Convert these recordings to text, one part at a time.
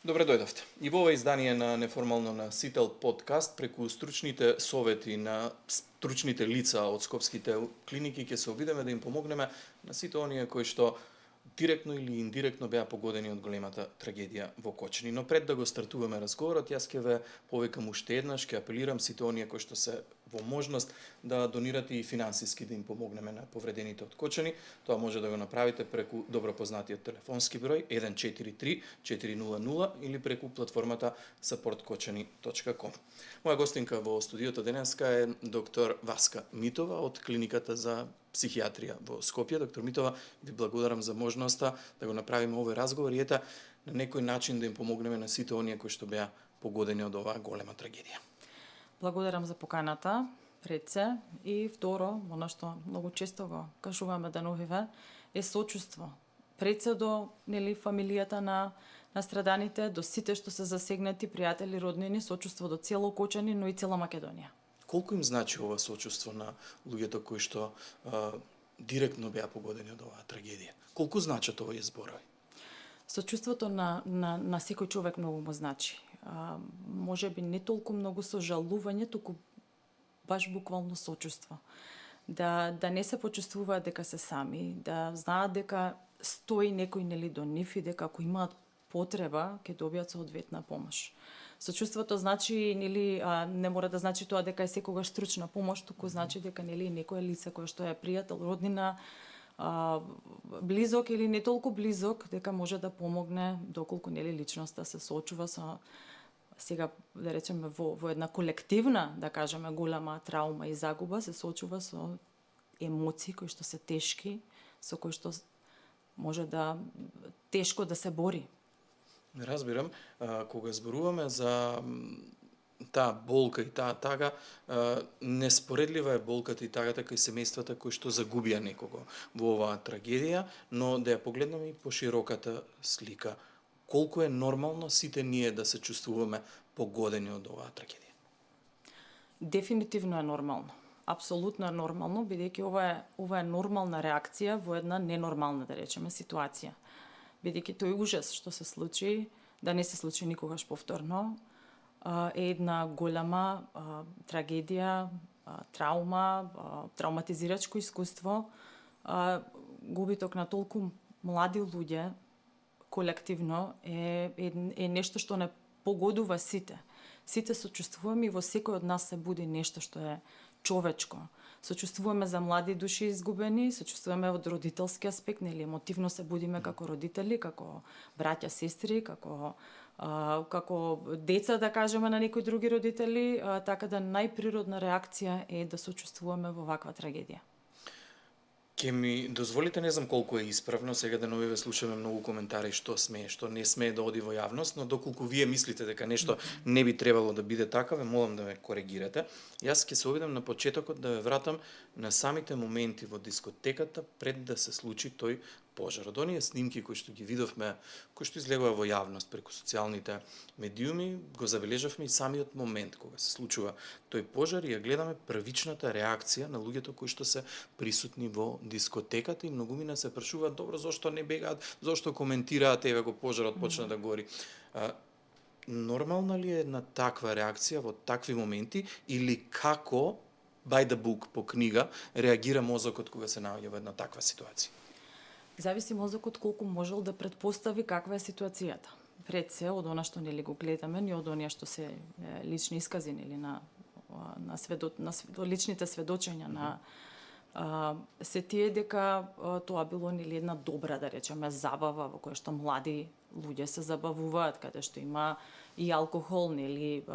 Добре дојдовте. И во ова издание на Неформално на Сител подкаст, преку стручните совети на стручните лица од скопските клиники, ќе се обидеме да им помогнеме на сите оние кои што директно или индиректно беа погодени од големата трагедија во Кочани. Но пред да го стартуваме разговорот, јас ќе ве повикам уште еднаш, ќе апелирам сите оние кои што се во можност да донирате и финансиски да им помогнеме на повредените од Кочани. Тоа може да го направите преку добро познатиот телефонски број 143 400 или преку платформата supportkočani.com. Моја гостинка во студиото денеска е доктор Васка Митова од клиниката за психијатрија во Скопје. Доктор Митова, ви благодарам за можноста да го направиме овој разговор и ета на некој начин да им помогнеме на сите оние кои што беа погодени од оваа голема трагедија. Благодарам за поканата, пред се, и второ, она што многу често го кажуваме деновиве, е сочувство. Пред се до фамилијата на страданите, до сите што се засегнати, пријатели, роднини, сочувство до цело Кочани, но и цела Македонија. Колку им значи ова сочувство на луѓето кои што директно беа погодени од оваа трагедија? Колку значат овие зборови? Сочувството на секој човек многу му значи. Може би не толку многу сожалување, туку баш буквално сочувство. Да не се почувствуваат дека се сами, да знаат дека стои некој до нив и дека ако имаат потреба ќе добијат соодветна помош. Сочувството значи не мора да значи тоа дека е секогаш стручна помош, туку значи дека некое лице кое што е пријател, роднина, близок или не толку близок, дека може да помогне доколку личноста се соочува со сега да речеме во една колективна, да кажеме, голема траума и загуба, се соочува со емоции кои што се тешки, со кои што може да тешко да се бори. Разбирам, кога зборуваме за таа болка и таа тага, неспоредлива е болката и тагата кај семејствата кои што загубија некого во оваа трагедија, но да ја погледнеме и пошироката слика. Колку е нормално сите ние да се чувствуваме погодени од оваа трагедија? Дефинитивно е нормално. Апсолутно е нормално, бидејќи ова е нормална реакција во една ненормална, да речеме, ситуација. Бидејќи тој ужас што се случи, да не се случи никогаш повторно, е една голема трагедија, траума, трауматизирачко искуство, губиток на толку млади луѓе колективно е нешто што не погодува сите. Сите сочувствуваме и во секој од нас се буди нешто што е човечко. Сочувствуваме за млади души изгубени, сочувствуваме од родителски аспект, емотивно се будиме како родители, како браќа, сестри, како деца, да кажеме, на некои други родители, така да најприродна реакција е да сочувствуваме во ваква трагедија. Ке ми дозволите, не знам колку е исправно, сега деновиве слушаме многу коментари што смее, што не смее да оди во јавност, но доколку вие мислите дека нешто не би требало да биде така, ве молам да ме коригирате. Јас ќе се обидам на почетокот да ве вратам на самите моменти во дискотеката пред да се случи тој пожар. Од оние снимки кои што ги видовме, кои што излегува во јавност преку социјалните медиуми, го забележавме и самиот момент кога се случува тој пожар и ја гледаме првичната реакција на луѓето кои што се присутни во дискотеката и многумина се прашуваат добро зошто не бегаат, зошто коментираат еве го пожарот почна да гори. Нормална ли е една таква реакција во такви моменти или како by the book по книга реагира мозокот кога се наоѓа во една таква ситуација? Зависи мозокот колку можел да предпостави каква е ситуацијата. Пред се од она што го гледаме, и од оние што се лични искази на личните сведочења на се тие дека тоа било една добра, да речеме, забава во која што млади луѓе се забавуваат, каде што има и алкохол,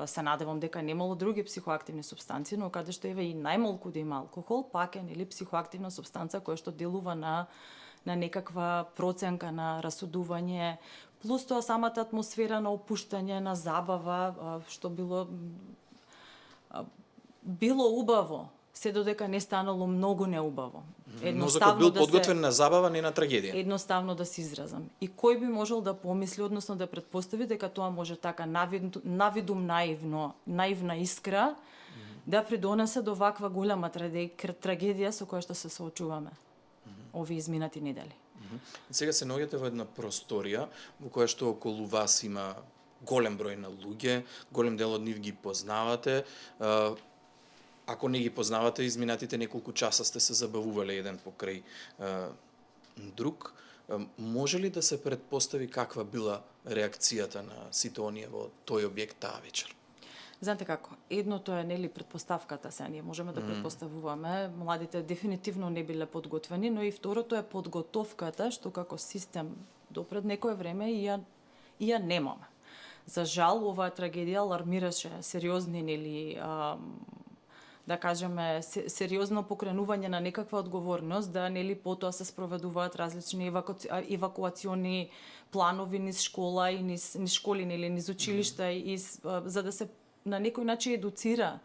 се надевам дека немало други психоактивни супстанции, но каде што и најмалку да има алкохол, пак е психоактивна супстанца која што делува на некаква проценка на расудување, плюс тоа самата атмосфера на опуштање, на забава, што било убаво, се додека не станало многу неубаво. Мозокот бил подготвен на забава, не на трагедија. Едноставно да се изразам. И кој би можел да помисли, односно да предпостави дека тоа може така навидум наивна искра да придонесе до ваква голема трагедија со која што се соочуваме овие изминати недели. Сега се наоѓате во една просторија во која што околу вас има голем број на луѓе, голем дел од нив ги познавате. Ако не ги познавате, изминатите неколку часа сте се забавувале еден покрај друг. Може ли да се предпостави каква била реакцијата на сите оние во тој објект таа вечер? Знаете како, едното е нели предпоставката, сега ние можеме да предпоставуваме, младите дефинитивно не биле подготвени, но и второто е подготовката што како систем допред некое време и ја немаме. За жал, оваа трагедија алармираше сериозни нели да кажеме сериозно покренување на некаква одговорност, да нели потоа се спроведуваат различни евакуациони планови низ школа и низ школи нели низ училишта и за да се на некој начин едуцира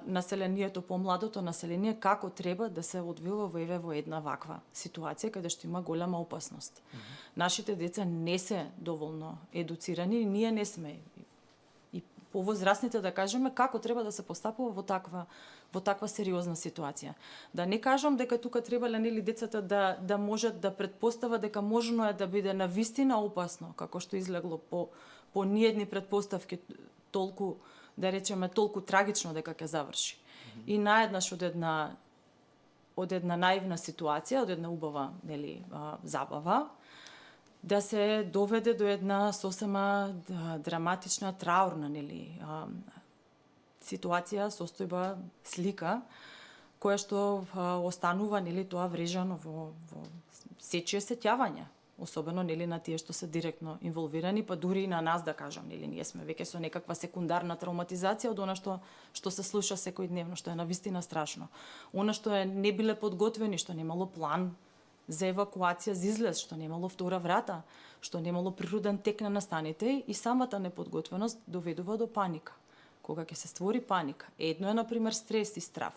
населението, помладото население, како треба да се одвива во една ваква ситуација каде што има голема опасност. Нашите деца не се доволно едуцирани и ние не сме. И повозрастните да кажеме како треба да се постапува во таква сериозна ситуација. Да не кажам дека тука требале нели децата да можат да предпостават дека можно е да биде навистина опасно, како што излегло по ниедни предпоставки толку, да речеме, толку трагично дека ќе заврши. И наеднаш од една наивна ситуација, од една убава, нели, забава, да се доведе до една сосема драматична, траурна, нели, ситуација, состојба, слика, која што останува, нели, тоа врежано во сечие сеќавања. Особено нели на тие што се директно инволвирани, па дури и на нас да кажам, нели ние сме веќе со некаква секундарна травматизација од она што се слуша секојдневно, што е навистина страшно. Она што не биле подготвени, што немало план за евакуација, за излез, што немало втора врата, што немало природен тек на настаните и самата неподготвеност доведува до паника. Кога ќе се створи паника, едно е например стрес и страв.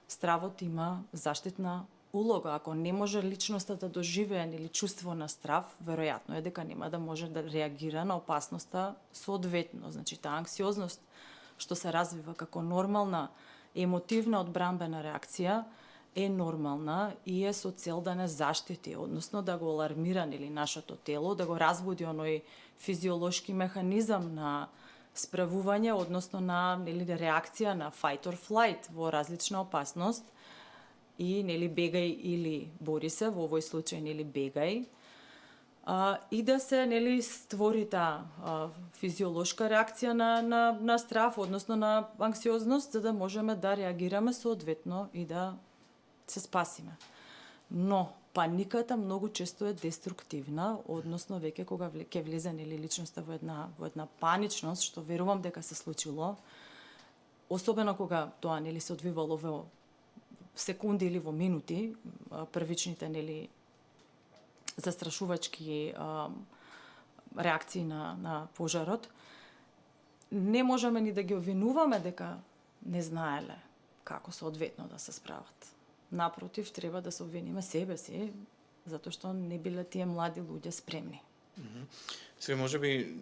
Стравот има заштитна улога. Ако не може личноста да доживее или чувство на страв, веројатно е дека нема да може да реагира на опасноста соодветно. Значи, таа анксиозност што се развива како нормална емотивна одбрамбена реакција е нормална и е со цел да не заштити, односно да го алармира нели нашето тело, да го разбуди оној физиолошки механизам на справување, односно на нели реакција на fight or flight во различна опасност. И нели бегај или бори се, во овој случај нели бегај, и да се нели створи таа физиолошка реакција на страв, односно на анксиозност, за да можеме да реагираме соодветно и да се спасиме. Но паниката многу често е деструктивна, односно веќе кога ќе влезе нели личноста во една паничност, што верувам дека се случило, особено кога тоа нели се одвивало во секунди или во минути, првичните нели застрашувачки реакции на пожарот, не можеме ни да ги обвинуваме дека не знаеле како соодветно да се справат. Напротив, треба да се обвиниме себе си, затоа што не биле тие млади луѓе спремни. Све можеби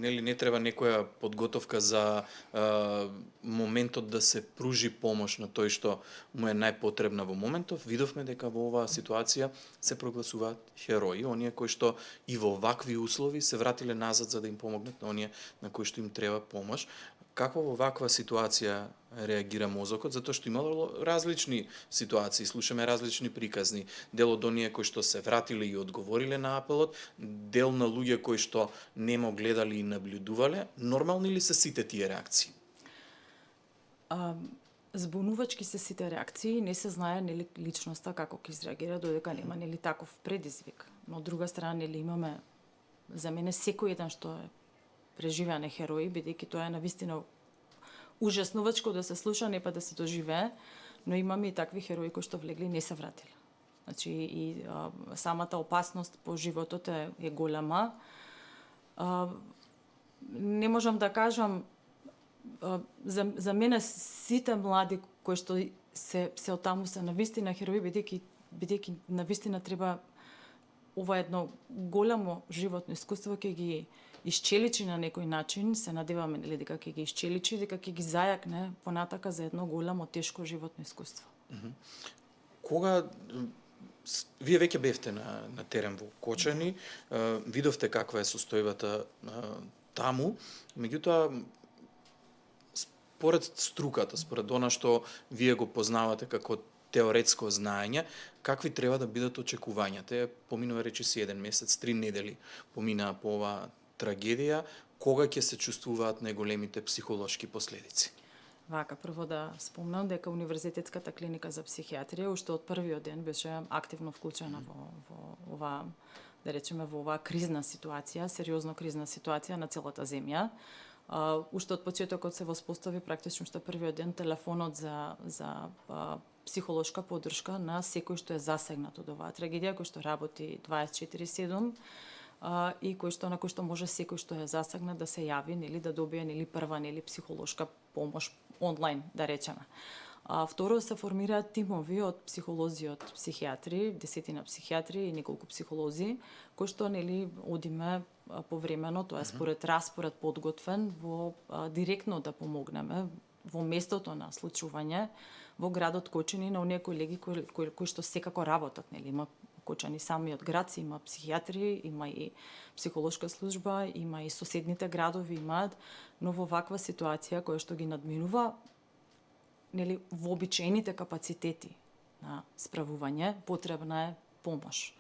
нели не треба некоја подготовка за моментот да се пружи помош на тој што му е најпотребна во моментов. Видовме дека во оваа ситуација се прогласуваат херои, оние кои што и во вакви услови се вратиле назад за да им помогнат на оние на кои што им треба помош. Како во ваква ситуација реагира мозокот, затоа што имало различни ситуации, слушаме различни приказни, дел од оние кои што се вратиле и одговориле на апелот, дел на луѓе кои што немо гледали и наблюдувале. Нормални ли се сите тие реакции? Збунувачки се сите реакции, не се знае нели личноста како ќе изреагира додека нема нели таков предизвик. Но од друга страна нели имаме за мене секој еден што е преживеане херои, бидејќи тоа е навистина ужаснувачко да се слуша, не па да се доживее, но имаме и такви херои кои што влегли и не се вратиле. Значи и самата опасност по животот е голема. Не можам да кажам за мене сите млади кои што се отаму се навистина херои, бидејќи навистина треба ова едно големо животно искуство ќе ги исчеличи на некој начин, се надеваме нели дека ќе ги исчеличи, дека ќе ги зајакне понатака за едно голямо тешко животно искуство. Кога Вие веќе бевте на терен во Кочани, видовте каква е состојбата таму, меѓутоа според струката, според она што вие го познавате како теоретско знаење, какви треба да бидат очекувањата? Поминува речиси 1 месец, 3 недели поминаа по оваа трагедија, кога ќе се чувствуваат најголемите психолошки последици? Вака, прво да спомнам дека Универзитетската клиника за психијатрија уште од првиот ден беше активно вклучена во оваа, да речеме, во оваа кризна ситуација, сериозно кризна ситуација на целата земја. Уште од почетокот се воспостави практично уште првиот ден телефонот за психолошка поддршка на секој што е засегнат од оваа трагедија, кој што работи 24/7 и на кој што може секој што е засегнат да се јави, нели, да добие нели прва нели психолошка помош онлайн, да речеме. Второ, се формираат тимови од психолози, од психијатри, 10 психијатри и неколку психолози, кои што нели одиме повремено, тоа е според распоред подготвен, во директно да помогнеме во местото на случување во градот Кочани на оние колеги кои што секако работат, нели, има Кочани самиот град има психијатри, има и психолошка служба, има и соседните градови имаат, но во ваква ситуација која што ги надминува нели вообичаените капацитети на справување, потребна е помош.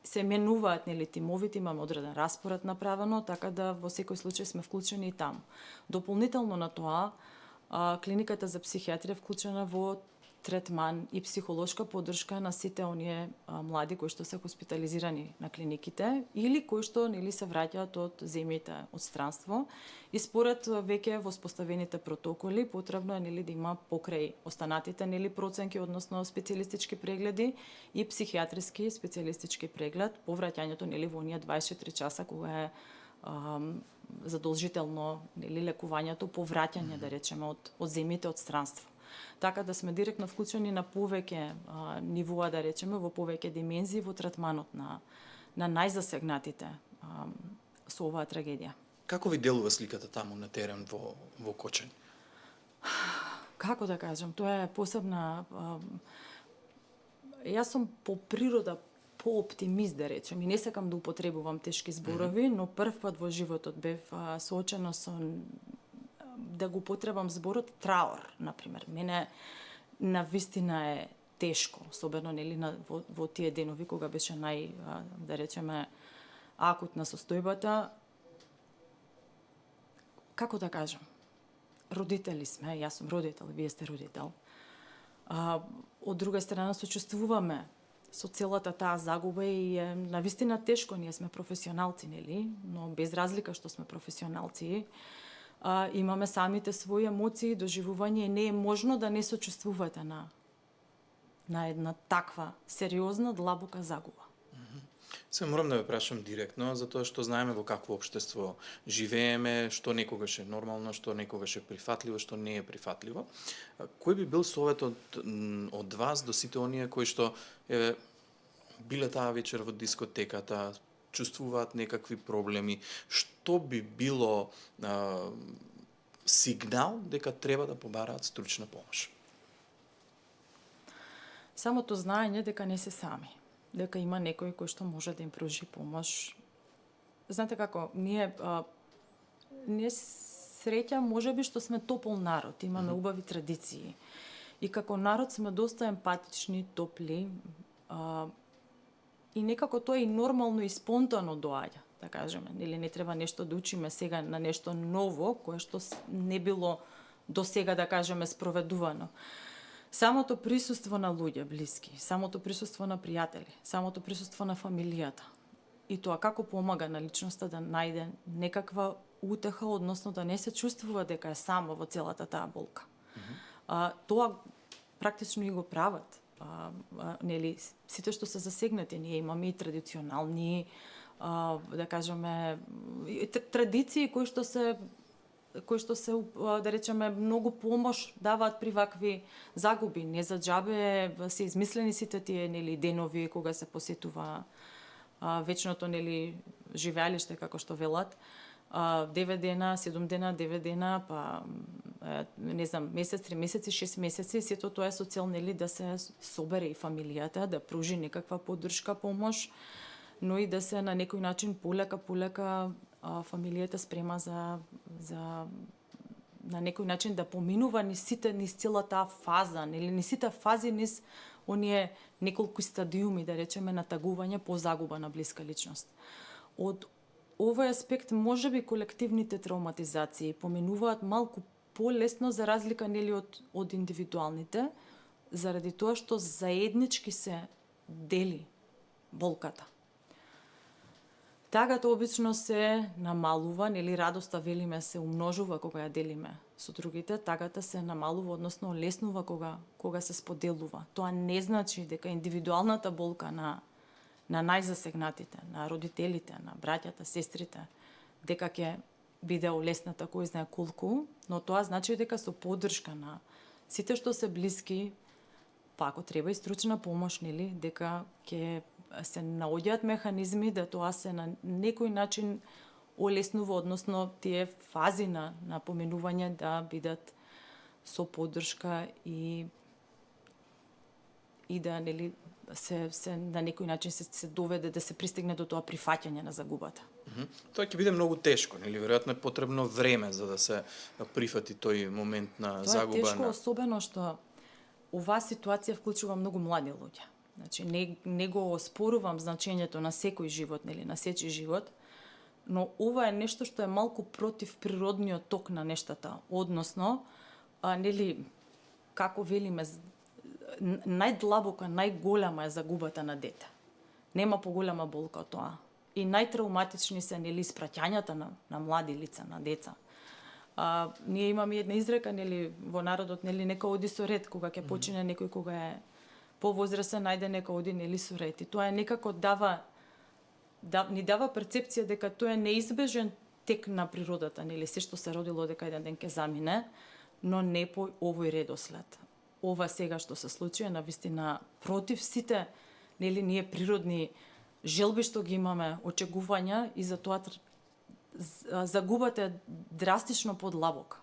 Се менуваат нели тимовите, имаме одреден распоред направено, така да во секој случај сме вклучени и таму. Дополнително на тоа, клиниката за психијатрија вклучена во третман и психолошка поддршка на сите оние млади кои што се хоспитализирани на клиниките или кои што нели се враќаат од земјите од странство и според веќе воспоставените протоколи потребно е нели да има покрај останатите нели проценки, односно специјалистички прегледи и психијатриски специјалистички преглед по враќањето нели во оние 24 часа кога е задолжително нели лекувањето по враќање, да речеме, од земјите од странство. Така да сме директно вклучени на повеќе нивоа, да речеме, во повеќе димензии во третманот на најзасегнатите со оваа трагедија. Како ви делува сликата таму на терен во Кочани? Како да кажам, тоа е посебна... Јас сум по природа по-оптимист, да речем, и не сакам да употребувам тешки зборови, но прв пат во животот бев соочена со, да го употребам зборот траор, например. Мене навистина е тешко, особено нели во тие денови кога беше да речеме, акутна состојбата. Како да кажам? Родители сме, јас сум родител, вие сте родител. Од друга страна сочувствуваме со целата таа загуба и е навистина тешко, ние сме професионалци, нели? Но без разлика што сме професионалци, имаме самите своји емоции, доживување и не е можно да не сочувствувате на една таква сериозна, длабока загуба. Се морам да ве прашам директно, затоа што знаеме во какво општество живееме, што некогаш е нормално, што некогаш е прифатливо, што не е прифатливо. Кој би бил советот од вас до сите оние кои што биле таа вечер во дискотеката, чувствуваат некакви проблеми, што би било сигнал дека треба да побараат стручна помош? Самото знаење дека не се сами, дека има некој кој што може да им пружи помош. Знаете како, ние среќа можеби што сме топол народ, имаме убави традиции. И како народ сме доста емпатични, топли, и некако тоа и нормално и спонтано доаѓа, да кажеме. Или не треба нешто да учиме сега на нешто ново, кое што не било до сега, да кажеме, спроведувано. Самото присуство на луѓе блиски, самото присуство на пријатели, самото присуство на фамилијата и тоа како помага на личноста да најде некаква утеха, односно да не се чувствува дека е само во целата таа болка. Тоа практично и го прават. Нели, сите што се засегнати, ние имаме и традиционални, да кажеме, традиции кои што се, да речеме, многу помош даваат при вакви загуби. Не за џабе се измислени сите тие нели денови кога се посетува вечното нели живеалиште, како што велат. 9 дена, 7 дена, 9 дена, па не знам, месец, 3 месеци, 6 месеци, сето тоа е со цел нели да се собере и фамилијата, да пружи некаква поддршка, помош, но и да се на некој начин полека фамилијата спрема за на некој начин да поминува низ цела таа фаза, нели низ сите фази, низ оние неколку стадиуми, да речеме, на тагување по загуба на блиска личност. Од овој аспект можеби колективните травматизации поминуваат малку полесно за разлика нели од индивидуалните, заради тоа што заеднички се дели болката. Тагата обично се намалува, нели радоста велиме се умножува кога ја делиме со другите, тагата се намалува, односно леснува кога се споделува. Тоа не значи дека индивидуалната болка на најзасегнатите, на родителите, на браќата, сестрите, дека ќе биде олесната кој знае колку, но тоа значи дека со поддршка на сите што се блиски, па ако треба и стручна помош, нели, дека ќе се наоѓаат механизми да тоа се на некој начин олеснува, односно тие фази на поминување да бидат со поддршка и да нели се на некој начин се доведе да се пристигне до тоа прифаќање на загубата. Тоа ќе биде многу тешко, нели? Веројатно е потребно време за да се прифати тој момент на загуба. Тоа е тешко, особено што оваа ситуација вклучува многу млади луѓе. Значи не го оспорувам значењето на секој живот, нели, на сечи живот, но ова е нешто што е малку против природниот ток на нештата, односно нели како велиме најдлабока, најголема е загубата на дете. Нема поголема болка од тоа. И најтравматични се нели испраќањата на млади лица, на деца. Ние имаме една изрека нели во народот, нели нека оди со ред, кога ќе почине некој кога е повозрасен, најде нека оди нели со ред. И тоа е некако ни дава перцепција дека тоа е неизбежен тек на природата, нели се што се родило дека еден ден ќе замине, но не по овој редослед. Ова сега што се случи е навистина против сите нели ние природни желби што ги имаме, очекувања, и затоа загубата е драстично подлабока.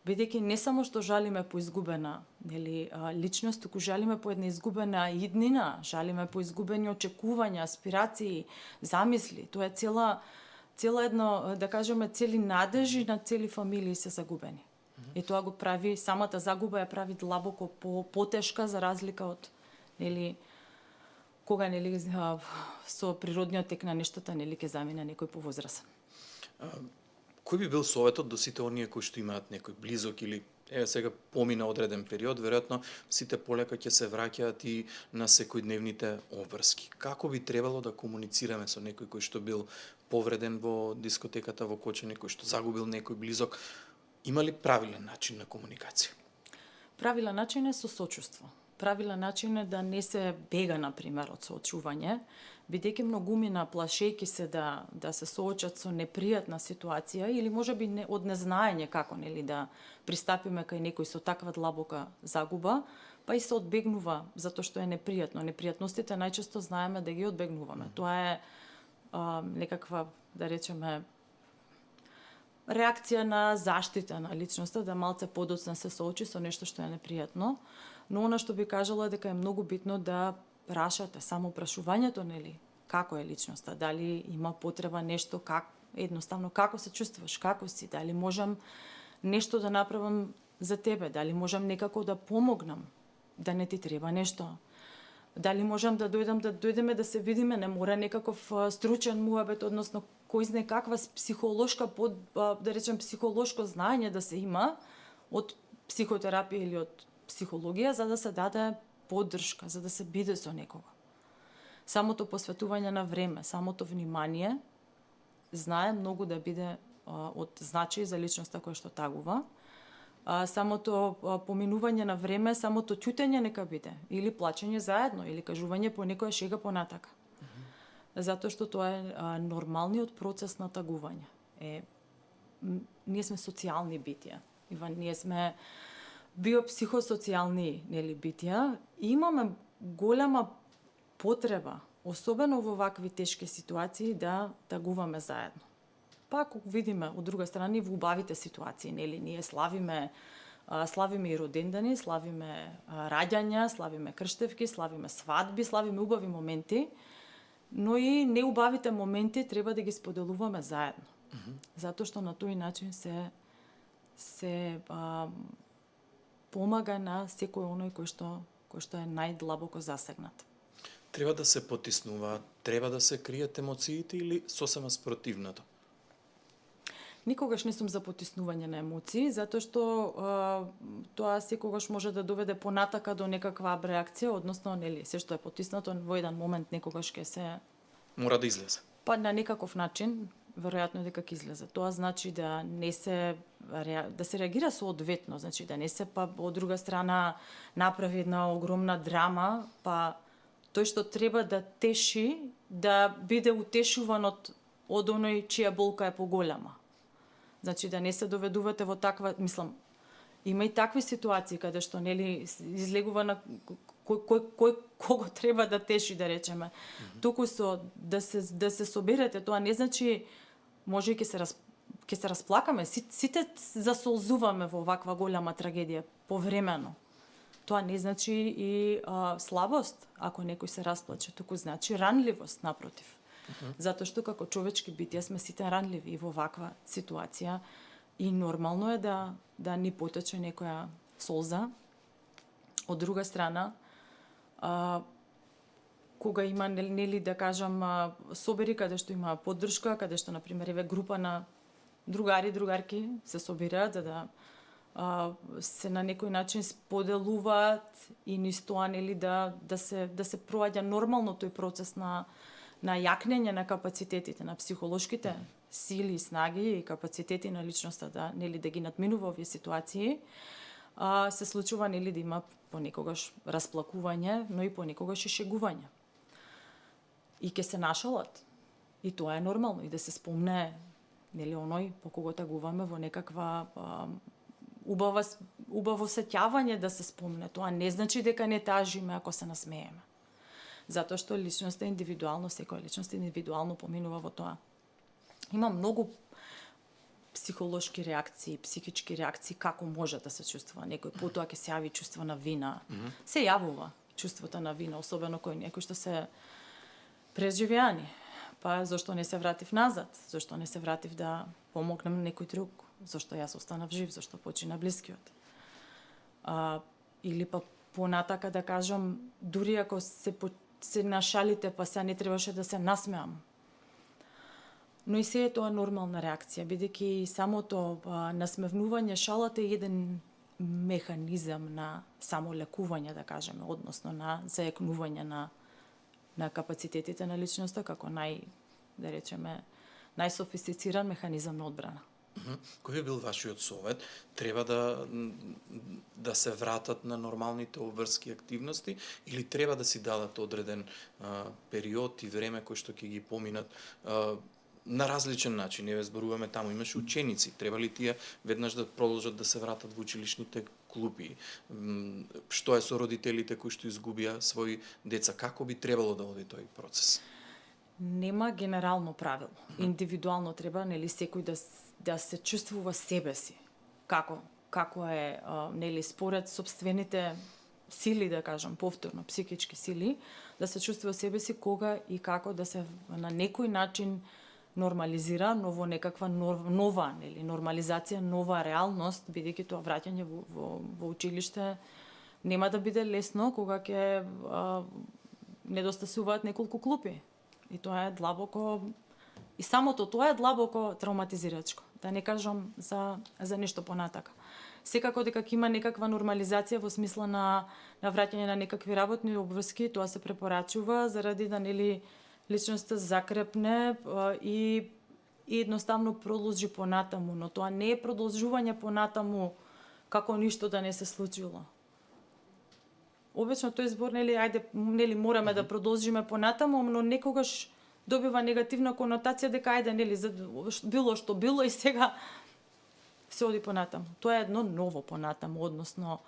Бидејќи не само што жалиме по изгубена нели личност, туку жалиме по една изгубена иднина, жалиме по изгубени очекувања, аспирации, замисли. Тоа е цела едно, да кажеме, цели надежи на цели фамилии се загубени. И тоа го прави, самата загуба ја прави длабоко потешка за разлика од нели кога нели со природниот тек на нештата нели ќе замине некој повозрасен. Кој би бил советот до сите оние кои што имаат некој близок или сега помина одреден период, веројатно сите полека ќе се враќаат и на секојдневните обврски. Како би требало да комуницираме со некој кој што бил повреден во дискотеката во Кочани, кој што загубил некој близок? Има ли правилен начин на комуникација? Правилен начин е со сочувство. Правилен начин е да не се бега, например, од соочување, бидејќи многумина плашејки се да се соочат со непријатна ситуација или можеби од незнаење како нели да пристапиме кај некој со таква длабока загуба, па и се одбегнува затоа што е непријатно. Непријатностите најчесто знаеме да ги одбегнуваме. Тоа е некаква, да речеме, реакција на заштита на личноста, да малце подоцна се соочи со нешто што е непријатно, но она што би кажала дека е многу битно да прашате, само прашувањето, нели, како е личноста, дали има потреба нешто, едноставно како се чувствуваш, како си, дали можам нешто да направам за тебе, дали можам некако да помогнам, да не ти треба нешто, дали можам да дојдеме да се видиме, не мора некаков стручен муабет, односно кој знае каква психолошка да речем психолошко знаење да се има од психотерапија или од психологија за да се даде поддршка, за да се биде со некого. Самото посветување на време, самото внимание знае многу да биде од значај за личноста која што тагува. Самото поминување на време, самото ќутење нека биде, или плачење заедно, или кажување по некоја шега понатака. Затоа што тоа е нормалниот процес на тагување. Ние сме социјални битија. Ние сме биопсихосоцијални нели битија и имаме голема потреба, особено во вакви тешки ситуации, да тагуваме заедно. па ако видиме од друга страна и во убавите ситуации, нели, ние славиме и родендани, славиме раѓања, славиме крштевки, славиме свадби, славиме убави моменти, но и неубавите моменти треба да ги споделуваме заедно. Затоа што на тој начин се помага на секој оној кој што е најдлабоко засегнат. Треба да се потиснуваат, треба да се кријат емоциите или сосема спротивното? Никогаш не сум за потиснување на емоции, затоа што тоа секогаш може да доведе понатака до некаква реакција, односно, нели, се што е потиснато во еден момент некогаш ќе се Мора да излезе. па на некаков начин веројатно дека ќе излезе. Тоа значи да не се да се реагира соодветно, значи да не се па од друга страна направи една огромна драма, па тој што треба да теши, да биде утешуван од оној чија болка е поголема. Значи да не се доведувате во таква, мислам, има и такви ситуации каде што нели излегува на кого треба да теши, да речеме. Туку со да се соберете, тоа не значи може и ќе се расплакаме, сите засолзуваме во ваква голема трагедија повремено. Тоа не значи и слабост ако некој се расплаче, туку значи ранливост, напротив. Затоа што како човечки битија сме сите ранливи и во ваква ситуација и нормално е да ни потече некоја солза. Од друга страна, кога има нели да кажам собери каде што има поддршка, каде што на пример еве група на другарки се собираат за да се на некој начин споделуваат и низ тоа нели да се проаѓа нормално тој процес на јакнење на капацитетите, на психолошките сили, снаги и капацитети на личноста да нели да ги надминува овие ситуации, се случува нели да има понекогаш расплакување, но и понекогаш и шегување. И ќе се нашалат. И тоа е нормално и да се спомне нели оној по кого тагуваме во некаква убаво сеќавање да се спомне. Тоа не значи дека не тажиме ако се насмееме. Затоа што личноста е индивидуално, секоја личност индивидуално поминува во тоа. Има многу психолошки реакции, психички реакции како може да се чувствува некој. Потоа ќе се јави чувство на вина. Се јавува чувството на вина, особено некои што се преживеани. Па зошто не се вратив назад? Зошто не се вратив да помогнем на некој друг? Зошто јас останав жив? Зошто почина блискиот? Или па понатака да кажам, дури ако се нашалите, па се не требаше да се насмеам. Но и се е тоа нормална реакција, бидејќи самото насмевнување, шалата е еден механизам на самолекување, да кажеме, односно на зајакнување на капацитетите на личноста како да речеме, најсофистициран механизам на одбрана. Кој би бил вашиот совет? Треба да се вратат на нормалните обврски активности или треба да си дадат одреден период и време кој што ќе ги поминат на различен начин? Еве зборуваме таму имаше ученици, треба ли тие веднаш да продолжат да се вратат во училишните клупи? Што е со родителите кои што изгубија своји деца? Како би требало да оди тој процес? Нема генерално правило. Индивидуално треба нели секој да се чувствува себе си. Како е нели според сопствените сили, да кажам, повторно психички сили, да се чувствува себе си кога и како да се на некој начин нормализира, но во некаква нова, нели, нормализација, нова реалност, бидејќи тоа враќање во училиште нема да биде лесно кога ќе недостасуваат неколку клупи. И тоа е длабоко и самото тоа е длабоко травматизирачко. Да не кажам за нешто понатака. Секако дека ќе има некаква нормализација во смисла на враќање на некакви работни обврски, тоа се препорачува заради да нели личноста закрепне и едноставно продолжи понатаму, но тоа не е продолжување понатаму како ништо да не се случило. Обично тој збор нели мораме да продолжиме понатаму, но некогаш добива негативна конотација дека нели било што било и сега се оди понатаму. Тоа е едно ново понатаму, односно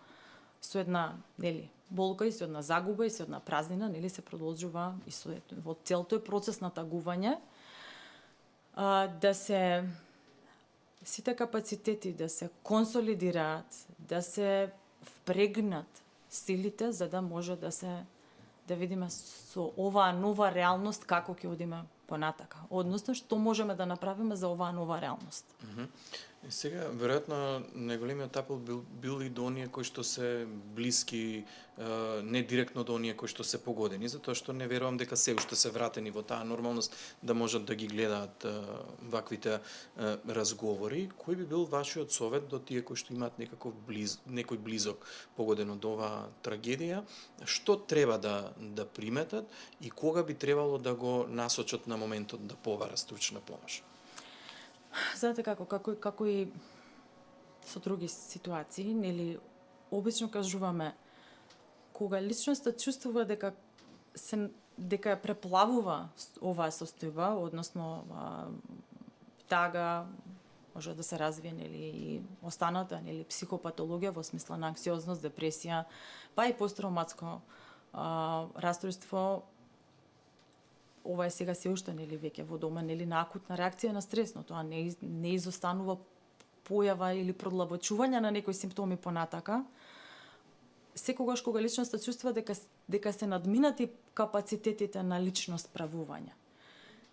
со една нели болка и со една загуба и со една празнина, нели се продолжува и во цел тој процес на тагување. да се сите капацитети да се консолидираат, да се впрегнат силите за да може да видиме со оваа нова реалност како ќе одиме понатака. Односно, што можеме да направиме за оваа нова реалност. И сега, веројатно, најголемиот апел бил и до оние кои што се блиски, не директно до оние кои што се погодени, затоа што не верувам дека се уште се вратени во таа нормалност да можат да ги гледаат ваквите разговори. Кој би бил вашиот совет до тие кои што имаат некој близок погоден од оваа трагедија? Што треба да приметат и кога би требало да го насочат на моментот да побара стручна помош? Знаете како и со други ситуации, нели, обично кажуваме, кога личноста чувствува дека ја преплавува оваа состојба, односно тага може да се развие, нели, и останата, нели, психопатологија во смисла на анксиозност, депресија, па и посттравматско расстройство. Ова е сега се уште, нели, веќе во дома, нели, на акутна реакција на стрес, но тоа не изостанува појава или продлабочување на некои симптоми понатака. Секогаш кога личноста чувствува дека се надминати капацитетите на лично справување.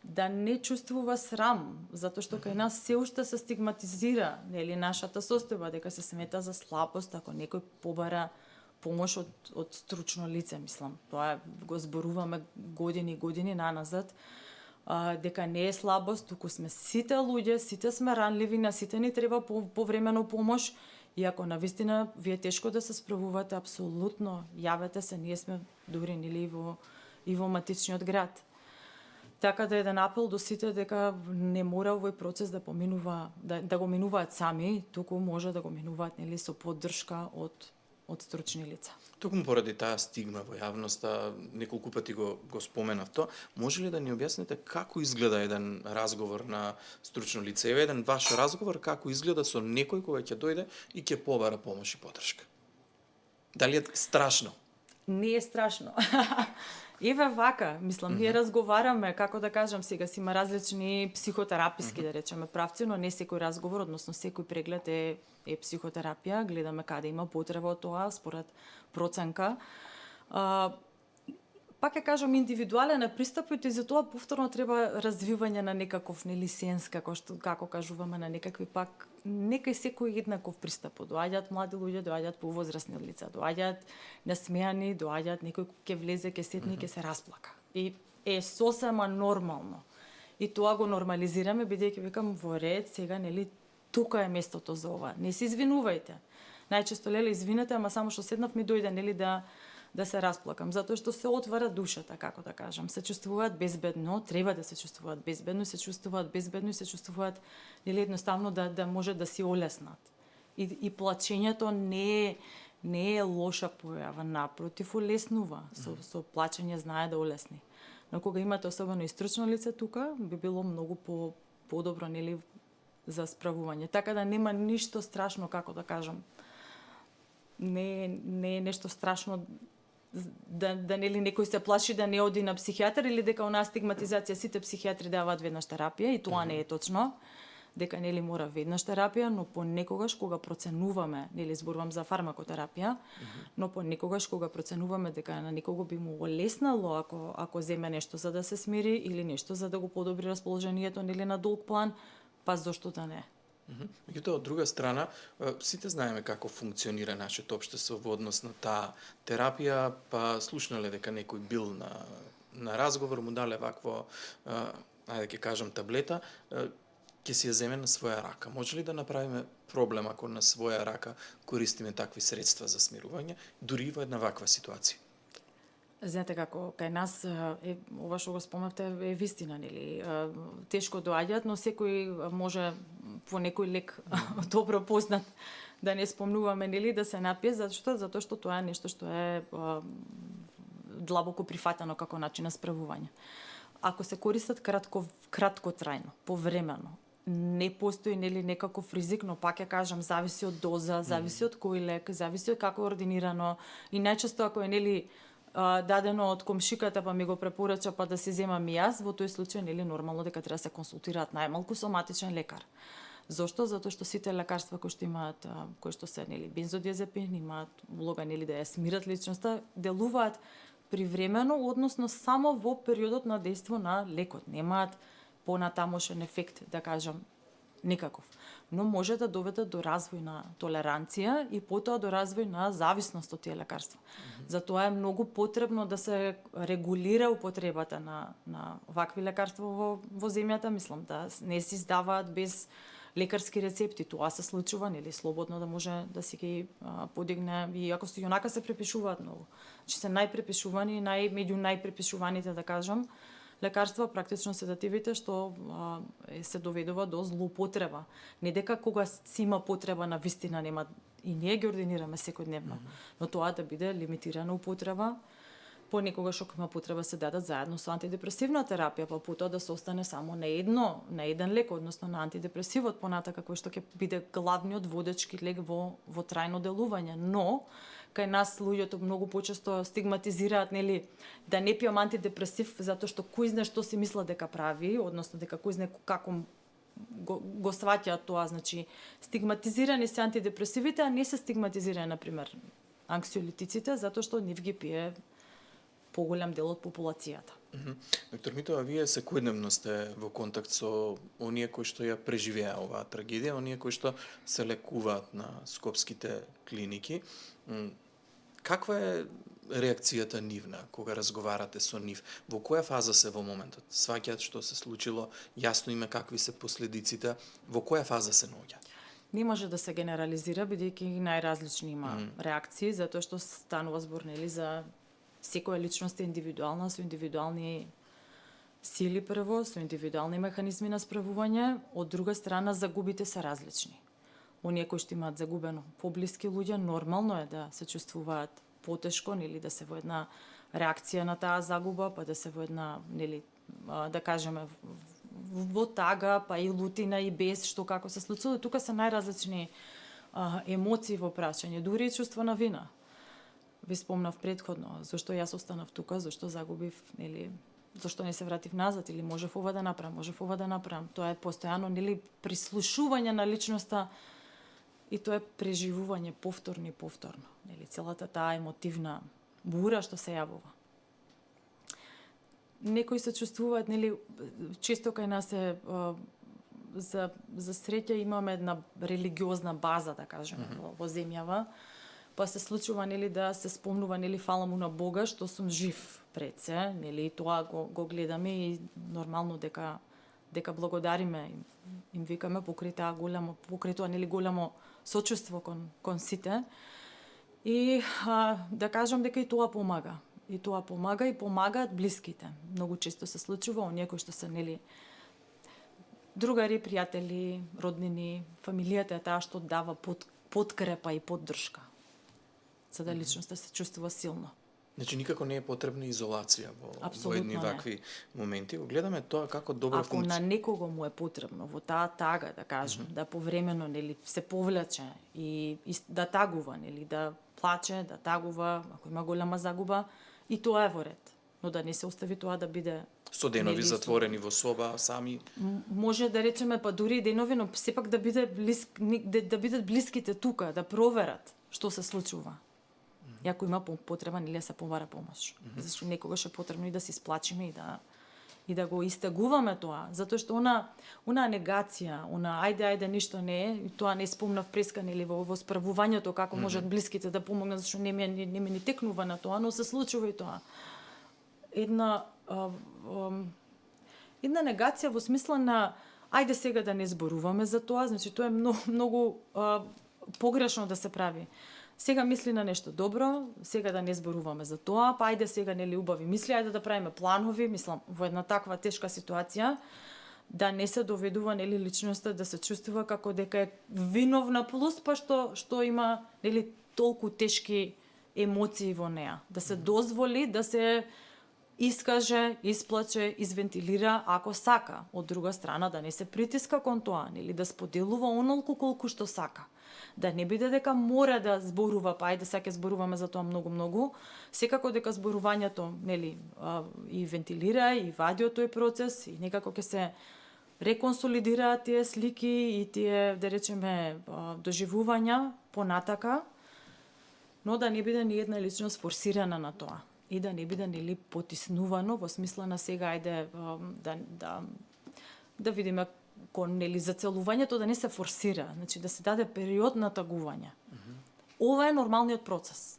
Да не чувствува срам, затоа што кај нас се уште се стигматизира, нели, нашата состојба, дека се смета за слабост ако некој побара помош од стручно лице, мислам. Тоа го зборуваме години наназад, дека не е слабост, туку сме сите луѓе, сите сме ранливи, на сите ни треба повремено помош, и ако навистина ви е тешко да се справувате, апсолутно јавете се, ние сме дури нели и во матичниот град. Така да еден апел до сите дека не мора овој процес да поминува, да го минуваат сами, туку може да го минуваат, нели, со поддршка од стручни лица. Токму поради таа стигма во јавноста, неколку пати го споменав тоа, може ли да ни објасните како изгледа еден разговор на стручно лице? Еве еден ваш разговор како изгледа со некој кога ќе дојде и ќе побара помош и поддршка. Дали е страшно? Не е страшно. Еве вака, мислам, ние разговараме, како да кажам сега, си има различни психотераписки, да речеме, правци, но не секој разговор, односно секој преглед е психотерапија, гледаме каде има потреба од тоа, според проценка. Пак ќе кажам, индивидуален е пристапот и за тоа повторно треба развивање на некаков нелисенс, како кажуваме, на некакви пак, некај секој еднаков пристап. Доаѓаат млади луѓе, доаѓаат повозрасни лица, доаѓаат насмеани, доаѓаат некој ќе влезе, ќе сетне, ќе се расплака. И е сосема нормално. И тоа го нормализираме, бидејќи викам во ред, сега, нели, тука е местото за ова. Не се извинувајте. Најчесто, леле, извинете, ама само што седнав ми дојде, нели, да се расплакам, затоа што се отвара душата, како да кажам. Се чувствуваат безбедно, треба да се чувствуваат безбедно, се чувствуваат нели, едноставно да може да си олеснат. И плачењето не е лоша појава, напротив, олеснува. Со плачење знае да олесни. Но кога имате особено и стручно лице тука, би било многу подобро, нели, за справување. Така да нема ништо страшно, како да кажам. Не е нешто страшно да нели некој се плаши да не оди на психијатар или дека онаа стигматизација сите психијатри даваат веднаш терапија, и тоа не е точно, дека нели мора веднаш терапија, но понекогаш кога проценуваме, нели зборувам за фармакотерапија, но понекогаш кога проценуваме дека на некого би му олеснало ако земе нешто за да се смири или нешто за да го подобри расположението, нели, на долг план, па зошто да не? Меѓутоа, од друга страна, сите знаеме како функционира нашето општество во однос на таа терапија, па слушнале дека некој бил на разговор, му дале вакво, ајде ќе кажам, таблета, ќе си ја земе на своја рака. Може ли да направиме проблем ако на своја рака користиме такви средства за смирување, дури во една ваква ситуација? Знаете како, кај нас, ова што го спомнавте е вистина, нели? Тешко доаѓаат, но секој може по некој лек добро познат, да не спомнуваме, нели, да се напие, затоа што тоа е нешто што е длабоко прифатено како начин на справување. Ако се користат краткотрајно, повремено, не постои, нели, некаков ризик, но пак ја кажам, зависи од доза, зависи од кој лек, зависи од како е ординирано, и најчесто ако е, нели, дадено од комшиката па ми го препорача па да се земам и јас, во тој случај нели нормално дека треба да се консултираат најмалку соматичен лекар. Зошто? Затоа што сите лекарства кои што имаат, кои што се нели бензодиазепини, имаат улога нели да ја смират личноста, делуваат привремено, односно само во периодот на дејство на лекот. Немаат понатамошен ефект, да кажам, никаков. Но може да доведат до развој на толеранција и потоа до развој на зависност од тие лекарства. Затоа е многу потребно да се регулира употребата на вакви лекарства во земјата, мислам да не се издаваат без лекарски рецепти. Тоа се случува, нели, слободно да може да си ги подигне, и ако се јонака се препишуваат многу. Че се најпрепишувани, меѓу најпрепишуваните, да кажам, лекарства практично седативите што се доведува до злоупотреба. Не дека кога си има потреба на вистина нема, и ние ги ординираме секојдневно, но тоа да биде лимитирана употреба. Понекогаш ако има потреба се дадат заедно со антидепресивна терапија, па потоа да се остане само на еден лек, односно на антидепресивот понатака, кој што ќе биде главниот водечки лек во трајно делување. Но кај нас луѓето многу почесто стигматизираат, нели, да не пијам антидепресив затоа што кој знае што си мисла дека прави, односно дека кој знае како го сваќаат тоа, значи стигматизирани се антидепресивите, а не се стигматизирани на пример анксиолитиците затоа што нив ги пие поголем дел од популацијата. Доктор Митова, вие секојдневно сте во контакт со оние кои што ја преживеа оваа трагедија, оние кои што се лекуваат на скопските клиники. Каква е реакцијата нивна кога разговарате со нив? Во која фаза се во моментот? Сваќаат што се случило, јасно име какви се последиците, во која фаза се наоѓа? Не може да се генерализира, бидејќи најразлични има реакции, затоа што станува збор, нели, за секоја личност е индивидуална, со индивидуални сили прво, со индивидуални механизми на справување, од друга страна загубите се различни. Оние кои што имаат загубено поблиски луѓе, нормално е да се чувствуваат потешко, нели, да се во една реакција на таа загуба, па да се во една, нели, да кажеме, во тага, па и лутина и бес, што како се случило. Тука се најразлични емоции во прашање, дури и чувство на вина. Ви спомнав претходно, зашто јас останав тука, зашто загубив, нели, зашто не се вратив назад, или можев ова да направам. Тоа е постојано, нели, прислушување на личноста и тоа е преживување повторно, нели, целата таа емотивна бура што се јавува. Некои се чувствуваат, нели, често кај нас е за среќа имаме една религиозна база, да кажеме, во земјава. Па се случува, нели, да се спомнува, нели, фала му на Бога што сум жив пред се, нели, тоа го гледаме и нормално дека благодариме, им викаме покрај тоа нели голямо сочувство кон сите. И да кажам дека и тоа помага. И помагаат блиските. Многу често се случува оние кои што се, нели, другари, пријатели, роднини, фамилијата е таа што дава подкрепа и поддршка, за да личноста се чувствува силно. Значи никако не е потребна изолација во едни вакви моменти. Го гледаме тоа како добра функција. Ако на некого му е потребно во таа тага, да кажем, да повремено, нели, се повлече и да тагува, нели, да плаче, да тагува, ако има голема загуба, и тоа е во ред. Но да не се остави тоа да биде со денови затворени во соба сами. Може да речеме па дури и денови, но сепак да бидат блиските тука, да проверат што се случува. И ако има потреба, нели, да се побара помош. Зашто некогаш е потребно и да се исплачиме и да го истегуваме тоа, затоа што она негација, ајде ништо не е, и тоа не спомнав преска, нели, во справувањето како можат блиските да помогнат, зашто не ми ни текнува на тоа, но се случува и тоа. Една негација во смисла на ајде сега да не зборуваме за тоа, значи тоа е многу погрешно да се прави. Сега мисли на нешто добро, сега да не зборуваме за тоа, па ајде сега, нели, убави мисли, ајде да правиме планови, мислам, во една таква тешка ситуација, да не се доведува, нели, личноста да се чувствува како дека е виновна плюс, па што има, нели, толку тешки емоции во неа. Да се дозволи да се искаже, исплаче, извентилира ако сака. Од друга страна, да не се притиска кон тоа, нели, да споделува онолку колку што сака. Да не биде дека мора да зборува, па ајде сега ќе зборуваме за тоа многу, секако дека зборувањето, нели, и вентилира, и вади од тој процес, и некако ќе се реконсолидираат тие слики и тие, да речеме, доживувања понатака, но да не биде ни една личност форсирана на тоа и да не биде нели потиснувано во смисла на сега ајде да видиме кон нели зацелувањето да не се форсира, значи да се даде период на тагување. Ова е нормалниот процес.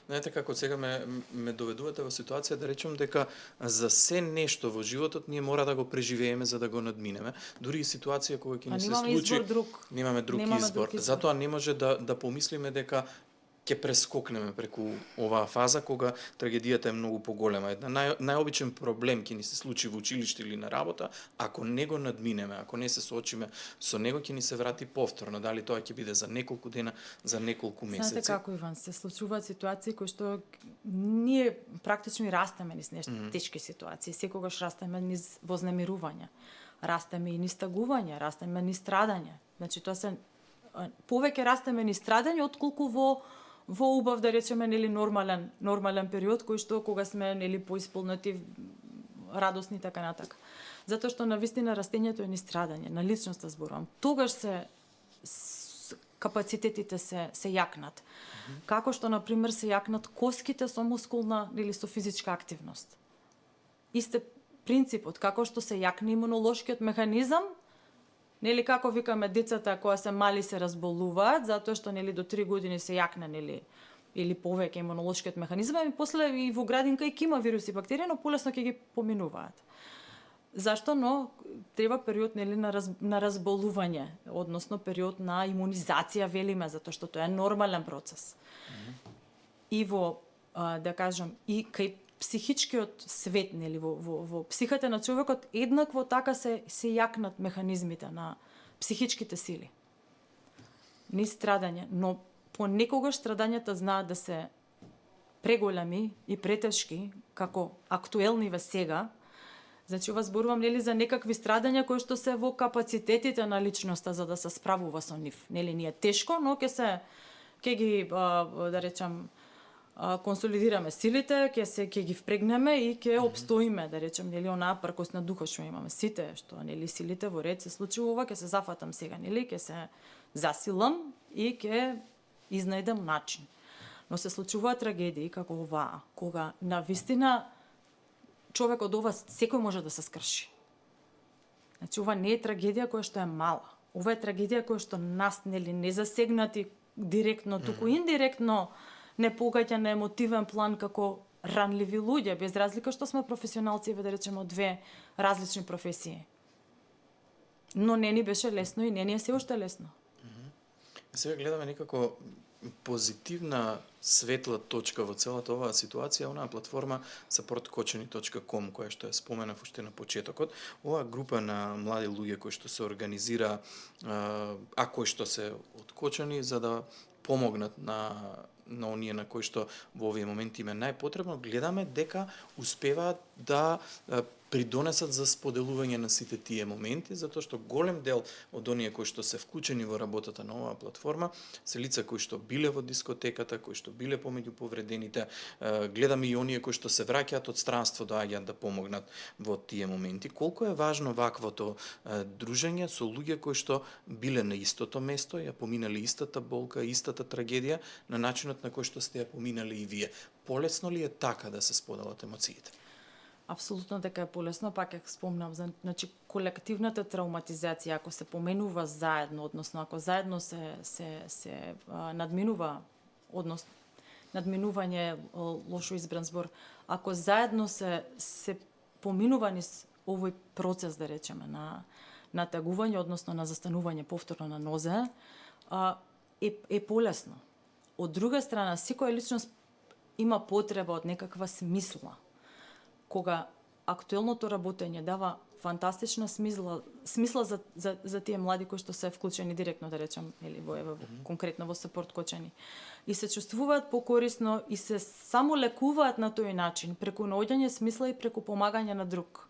Знаете како сега ме доведувате во ситуација да речем дека за се нешто во животот ние мора да го преживееме за да го надминеме, дури и ситуација кога ќе ни се случи, немаме друг избор. Затоа не може да помислиме дека ќе прескокнеме преку оваа фаза кога трагедијата е многу поголема. Една најобичен проблем ќе ни се случи во училиште или на работа, ако не го надминеме, ако не се соочиме со него, ќе ни се врати повторно. Дали тоа ќе биде за неколку дена, за неколку месеци. Знаете како, Иван, се случуваат ситуации кои што ние практично и растеме низ тешки ситуации. Секогаш растеме низ вознемирување. Растеме и низ тагување, растеме низ страдање. Значи тоа се повеќе растеме низ страдање отколку во убав, да речеме, нели нормален период кој што кога сме нели поисполнети, радосни така натака. Затоа што навистина растењето е низ страдање, на личноста зборувам. Тогаш капацитетите се јакнат. Како што на пример се јакнат коските со мускулна или со физичка активност. Исте принципот како што се јакне имунолошкиот механизам. Нели како викаме децата кога се мали се разболуваат затоа што нели до 3 години се јакне нели или повеќе имунолошкиот механизам и после и во градинка и има вируси и бактерии, но полесно ќе ги поминуваат. Зашто? Но треба период нели на разболување, односно период на имунизација велиме затоа што тоа е нормален процес. И во да кажам и кај психичкиот свет, нели, во психата на човекот, еднакво така се јакнат механизмите на психичките сили. Низ страдање, но понекогаш страдањата знаат да се преголеми и претешки, како актуелни ве сега. Значи, ова зборувам, нели, за некакви страдања кои што се во капацитетите на личноста за да се справува со нив. Нели, не е тешко, но ќе ги, да речам, консолидираме силите, ќе ги впрегнеме и ќе обстоиме, да речем, нели, онаа пркост на духа што имаме сите, што нели силите во ред се случува, ќе се зафатам сега, нели, ќе се засилам и ќе изнајдам начин. Но се случуваат трагедии како оваа, кога навистина човек од ова секој може да се скрши. Значи, ова не е трагедија која што е мала. Ова е трагедија која што нас нели не засегнати директно, туку индиректно не погаѓа на емотивен план како ранливи луѓе, без разлика што сме професионалци, да речеме, од две различни професии. Но не ни беше лесно и не ни е се уште лесно. Сега гледаме некако позитивна светла точка во целата оваа ситуација, онаа платформа supportkočeni.com, која што ја споменав уште на почетокот. Оваа група на млади луѓе кои што се организира, кои што се од Кочани, за да помогнат на оние на кои што во овие моменти им е најпотребно, гледаме дека успеваат да придонесат за споделување на сите тие моменти, затоа што голем дел од оние кои што се вклучени во работата на оваа платформа се лица кои што биле во дискотеката, кои што биле помеѓу повредените, гледаме и оние кои што се враќаат од странство доаѓаат да помогнат во тие моменти. Колку е важно ваквото дружење со луѓе кои што биле на истото место, ја поминали истата болка, истата трагедија, на начинот на кој што сте ја поминали и вие. Полесно ли е така да се споделат емоциите? Апсолутно дека е полесно, пак ја спомнам, значи колективната травматизација, ако се поменува заедно, односно ако заедно се надминува, односно надминување лошо избран збор, ако заедно се поминува низ овој процес, да речеме, на тагување, односно на застанување повторно на нозе, е полесно. Од друга страна, секоја личност има потреба од некаква смисла. Кога актуелното работење дава фантастична смисла за тие млади кои што се вклучени директно, да речем, или конкретно во Support Kočeni, и се чувствуваат покорисно и се само лекуваат на тој начин, преку наоѓање смисла и преку помагање на друг.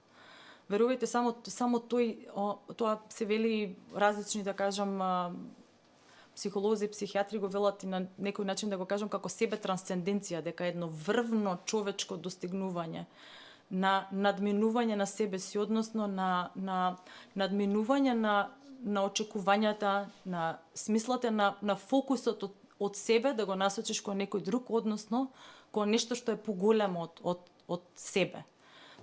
Верувајте, само тоа се вели различни, да кажам, психолози, психијатри го велат и на некој начин да го кажам како себе трансценденција, дека едно врвно човечко достигнување на надминување на себе си, односно на надминување на очекувањата, на смислата, на фокусот од себе да го насочиш кон некој друг, односно кон нешто што е поголемо од себе.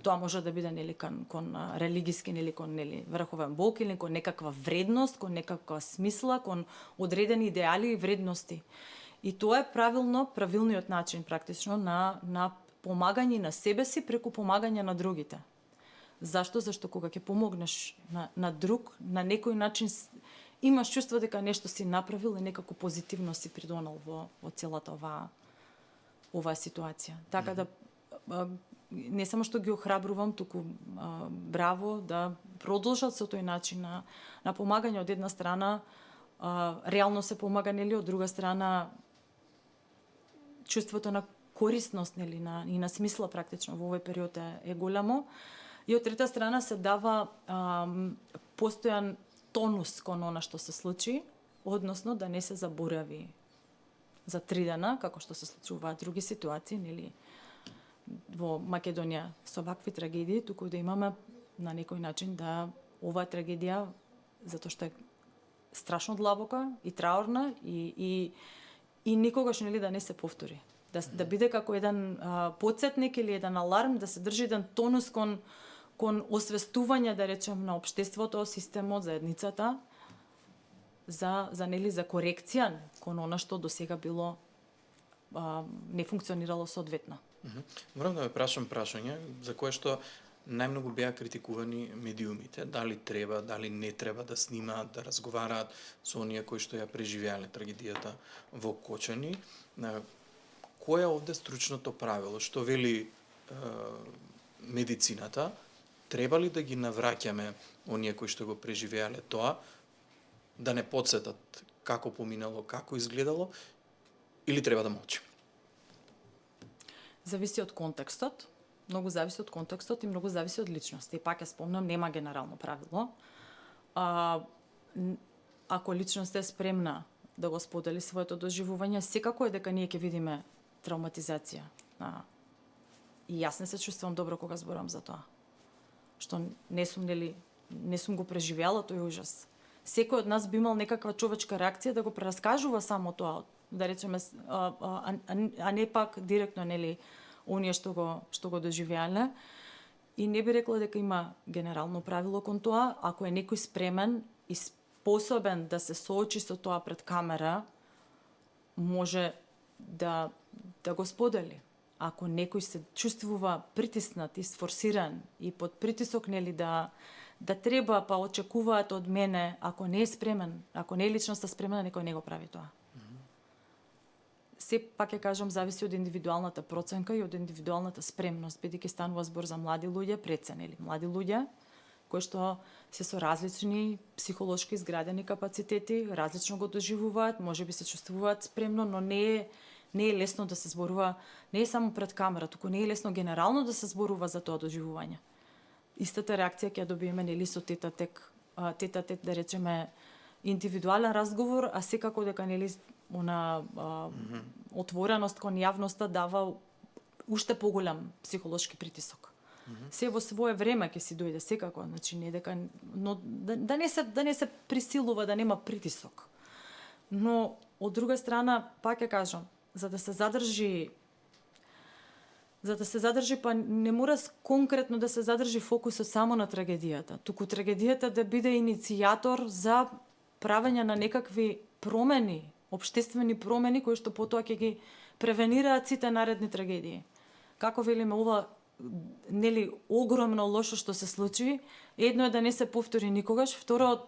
Тоа може да биде нели кон религиски, нели кон врховен Бог или кон некаква вредност, кон некаква смисла, кон одредени идеали и вредности. И тоа е правилниот начин практично на помагање на себе си преку помагање на другите. Зашто? Зашто кога ќе помогнеш на друг, на некој начин имаш чувство дека нешто си направил и некако позитивно си придонал во целата оваа ситуација. Така да не само што ги охрабрувам, туку браво да продолжат со тој начин на помагање. Од една страна реално се помага, нели, од друга страна чувството на корисност, нели, и на смисла практично во овој период е голямо. И од трета страна се дава постојан тонус кон она што се случи, односно да не се заборави за 3 дена, како што се случуваат други ситуации, нели, во Македонија со вакви трагедии, туку да имаме на некој начин да оваа трагедија, затоа што е страшно длабока и траурна и никогаш, нели, да не се повтори. Да биде како еден потсетник или еден аларм, да се држи еден тонус кон освестување, да речем, на општеството, системот, заедницата, за корекција кон она што досега било не функционирало соодветно. Морам да ме прашам прашање за кое што најмногу беа критикувани медиумите. Дали треба, дали не треба да снимаат, да разговараат со оние кои што ја преживеале трагедијата во Кочани. Кој е овде стручното правило? Што вели медицината? Треба ли да ги навраќаме оние кои што го преживеале тоа, да не потсетат како поминало, како изгледало, или треба да молчим? Зависи од контекстот, многу зависи од контекстот и многу зависи од личноста. И пак ја спомнам, нема генерално правило. Ако личноста е спремна да го сподели своето доживување, секако е дека ние ќе видиме травматизација. И јас не се чувствувам добро кога зборам за тоа. Што не сум го преживеала тој ужас. Секој од нас би имал некаква човечка реакција да го прераскажува само тоа, да речеме, а не пак директно, нели, оние што го доживеале. И не би рекла дека има генерално правило кон тоа. Ако е некој спремен и способен да се соочи со тоа пред камера, може да го сподели. Ако некој се чувствува притиснат и сфорсиран и под притисок, нели, да треба, па очекуваат од мене, ако не е спремен, ако не е личноста спремена, некој не го прави тоа. Се пак ја кажам, зависи од индивидуалната проценка и од индивидуалната спремност, бидејќи станува збор за млади луѓе, преценели млади луѓе, кои што се со различни психолошки изградени капацитети, различно го доживуваат, можеби се чувствуваат спремно, но не е лесно да се зборува, не е само пред камера, туку не е лесно генерално да се зборува за тоа доживување. Истата реакција ќе ја добиеме, нели, со тета-тет, да речеме, индивидуален разговор, а секако дека, нели, отвореност кон јавноста дава уште поголем психолошки притисок. Се во свое време ќе си дојде секако, значи не дека, но да не се присилува, да нема притисок. Но од друга страна, пак ја кажам, за да се задржи, па не мора конкретно да се задржи фокусот само на трагедијата, туку трагедијата да биде иницијатор за правење на некакви промени, општествени промени кои што потоа ќе ги превенираат сите наредни трагедии. Како велиме, ова, нели, огромно лошо што се случи, едно е да не се повтори никогаш, второ,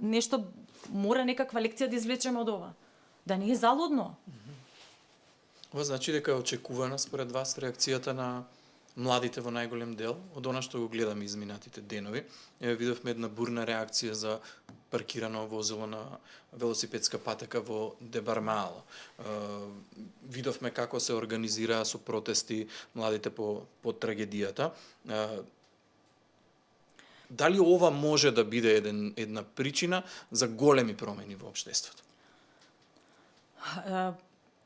нешто мора некаква лекција да извлечеме од ова. Да не е залудно. Ова значи дека е очекувана според вас реакцијата на младите во најголем дел, од она што го гледаме изминатите денови. Видовме една бурна реакција за паркирано возило на велосипедска патека во Дебармаало. Видовме како се организираа со протести младите по трагедијата. Дали ова може да биде една причина за големи промени во општеството?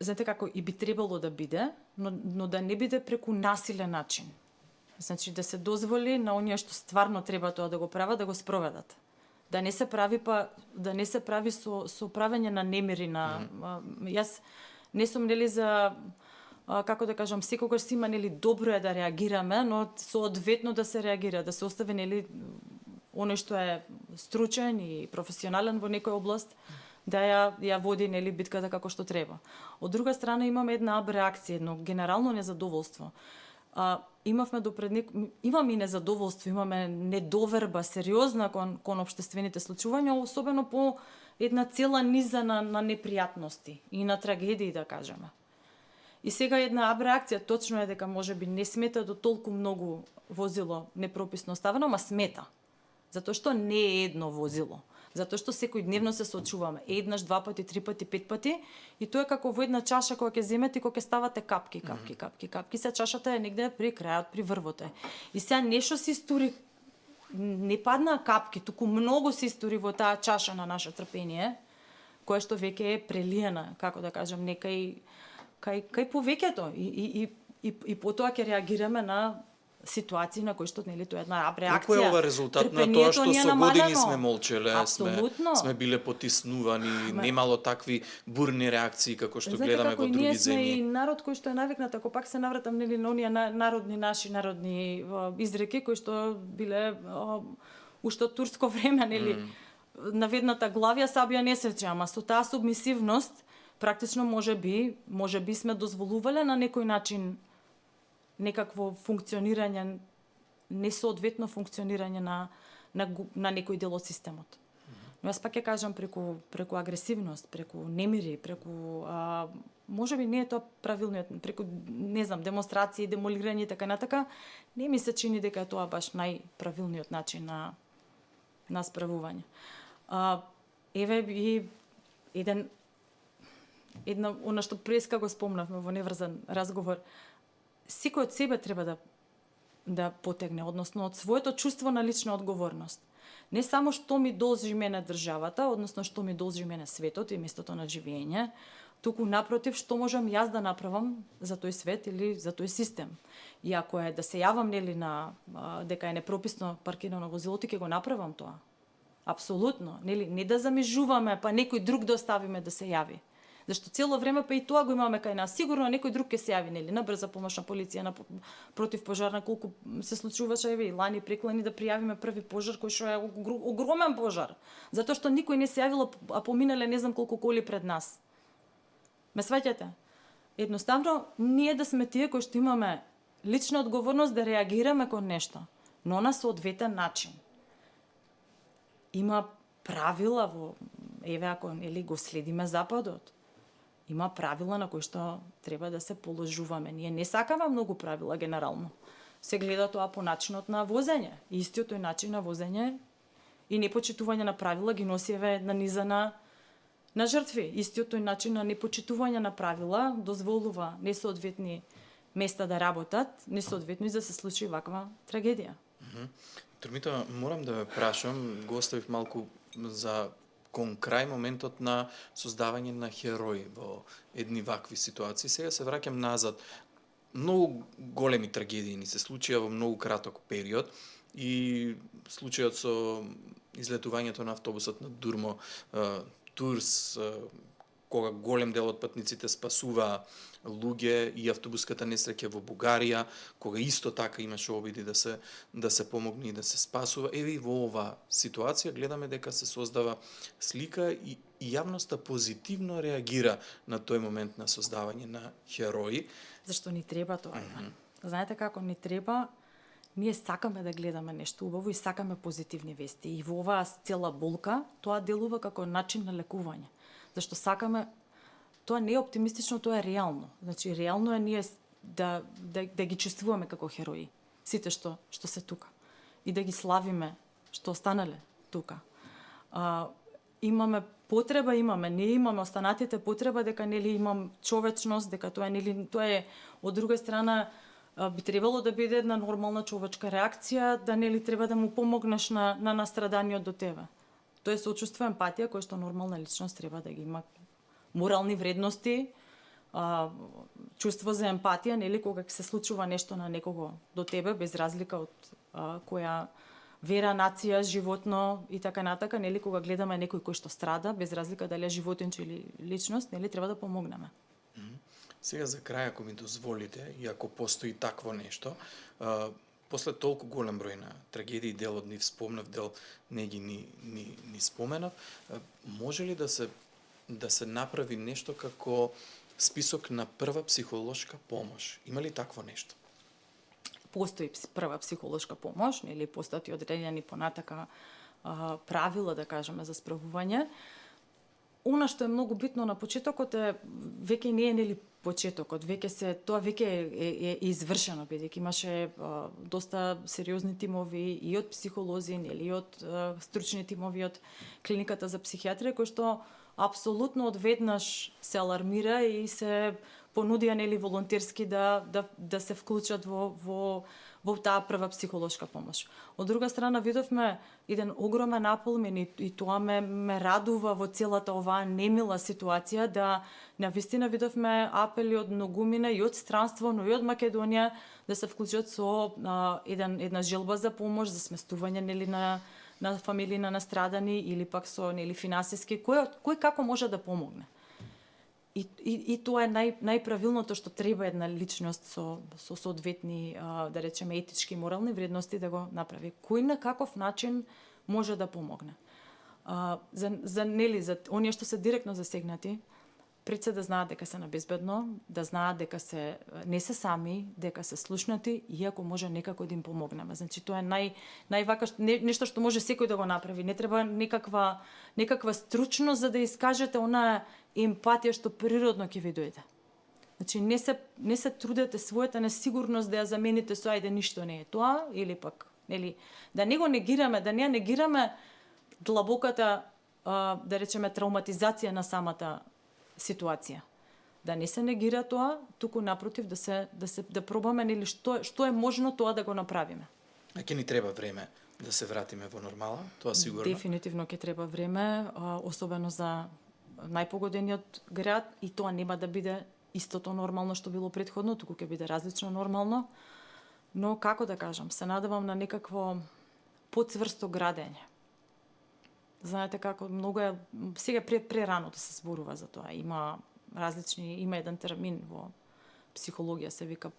Знаете како и би требало да биде, но да не биде преку насилен начин. Значи да се дозволи на оние што стварно треба тоа да го прават, да го спроведат. Да не се прави со правење на немири јас не сум за како да кажам, секогаш си има добро е да реагираме, но соодветно да се реагира, да се остави оној што е стручен и професионален во некоја област, да ја води битката како што треба. Од друга страна имаме една абреакција, едно генерално незадоволство. Имаме и незадоволство, имаме недоверба сериозна кон општествените случувања, особено по една цела низа на непријатности и на трагедии, да кажеме. И сега една абреакција точно е дека можеби не смета до толку многу возило непрописно оставено, ма смета. Затоа што не е едно возило. Затоа што секојдневно се соочуваме. Еднаш, два пати, три пати, пет пати. И тоа е како во една чаша кога ќе земете и кога ќе ставате капки. Се чашата е негде при крајот, при врвот е. И сега нешто се истори, не паднаа капки, туку многу се истори во таа чаша на наше трпение, која што веќе е прелиена, како да кажам, некај кај повеќето. И потоа ќе реагираме на ситуации на кои што тоа е една реакција. Кој е ова резултат на тоа што со години сме молчеле, сме биле потиснувани, немало такви бурни реакции како што гледаме во други земји. Знаете, ние сме и народ кој што е навикнат, ако пак се навратам на оние наши народни изреки кои што биле уште од турско време, наведната главја сабија не сече, ама со таа субмисивност практично можеби сме дозволувале на некој начин некакво функционирање, несоодветно функционирање на некој дел од системот. Но јас пак ќе кажам преку агресивност, преку немири, преку можеби не е тоа правилниот, преку демонстрации, демолирање и така натака, не ми се чини дека е тоа баш најправилниот начин на справување. Еве и една она што преска го спомнавме во неврзан разговор. Секој од себе треба да потегне, односно од своето чувство на лична одговорност. Не само што ми должи мене државата, односно што ми должи мене светот и местото на живење, туку напротив што можам јас да направам за тој свет или за тој систем. И ако е да се јавам дека е непрописно паркирано возилото, ќе го направам тоа. Апсолутно, не да замижуваме, па некој друг да оставиме да се јави. Зашто цело време па и тоа го имаме кај нас. Сигурно некој друг ќе се јави, на брза помош, на полиција, на противпожарна, колку се случуваше и лани преклани да пријавиме први пожар кој што е огромен пожар. Затоа што никој не се јавил, а поминале не знам колку коли пред нас. Ме сваќате? Едноставно ние да сме тие кои што имаме лична одговорност да реагираме кон нешто, но на соодветен начин. Има правила ако го следиме Западот. Има правила на кои што треба да се положуваме. Ние не сакаме многу правила генерално. Се гледа тоа по начинот на возење. Истиот тој начин на возење и непочитување на правила ги носи една низа на жртви. Истиот тој начин на непочитување на правила дозволува несоодветни места да работат, несоодветно и да се случи ваква трагедија. Турмита, морам да ве прашам, го оставив малку за кон крај моментот на создавање на херои во едни вакви ситуации. Сега се враќам назад. Многу големи трагедии ни се случија во многу краток период и случајот со излетувањето на автобусот на Дурмо Турс, кога голем дел од патниците спасуваа луѓе и автобуската несреќа во Бугарија, кога исто така имаше обиди да се помогне и да се спасува. Еве и во оваа ситуација гледаме дека се создава слика и јавноста позитивно реагира на тој момент на создавање на херои. Зашто ни треба тоа? Знаете како ни треба? Ние сакаме да гледаме нешто убаво и сакаме позитивни вести. И во оваа цела болка тоа делува како начин на лекување. Зашто сакаме, тоа не е оптимистично, тоа е реално. Значи, реално е ние да ги чувствуваме како херои. Сите што се тука. И да ги славиме што останале тука. Имаме потреба, ние имаме останатите потреба дека имам човечност, дека тоа е од друга страна би требало да биде една нормална човечка реакција, да треба да му помогнеш на настраданиот до тебе. Тоа е сочувство, емпатија, која што нормална личност треба да ги има морални вредности, чувство за емпатија, нели, кога се случува нешто на некого до тебе, без разлика од која вера, нација, животно и така натака, нели, кога гледаме некој кој што страда, без разлика дали е животинче или личност, нели, треба да помогнеме. Сега за крај, ако ми дозволите, и ако постои такво нешто, после толку голем број на трагедии, дел од нив спомнав, дел не ги ни споменав, може ли да се направи нешто како список на прва психолошка помош? Има ли такво нешто? Постои прва психолошка помош, нели, постојат и одредени понатака правила, да кажеме, за справување. Она што е многу битно на почетокот е веќе не е, нели, почетокот, тоа веќе е извршено, бидејќи имаше доста сериозни тимови и од психолози, нели, и од стручни тимови од клиниката за психијатрија, кои што апсолутно одведнаш се алармира и се понудија, нели, волонтерски да се вклучат во таа прва психолошка помош. Од друга страна, видовме еден огромен наполмен и тоа ме радува во целата оваа немила ситуација, да навистина видовме апели од многумина и од странство, но и од Македонија да се вклучат со една желба за помош, за сместување, нели, на фамилии на настрадани или пак со, нели, финансиски, кој како може да помогне. И тоа е најправилното што треба една личност со соодветни, да речеме, етички и морални вредности да го направи. Кој на каков начин може да помогне. За оние што се директно засегнати, пред се да знаат дека се на безбедно, да знаат дека не се сами, дека се слушнати и ако може некако да им помогнеме. Значи тоа е највака нешто што може секој да го направи. Не треба некаква стручност за да искажете онаа емпатија што природно ќе ви дојде. Значи не се трудете својата несигурност да ја замените со ајде ништо не е тоа или пак, нели, да не го негираме, да не ја негираме длабоката, да речеме, травматизација на самата ситуација. Да не се негира тоа, туку напротив да пробаме, нели, што е можно тоа да го направиме. А ќе ни треба време да се вратиме во нормала, тоа сигурно. Дефинитивно ќе треба време, особено за најпогодениот град, и тоа нема да биде истото нормално што било претходно, туку ќе биде различно нормално. Но како да кажам, се надевам на некакво поцврсто градење. Знаете како многу е сега прерано да се зборува за тоа. Има еден термин во психологија, се вика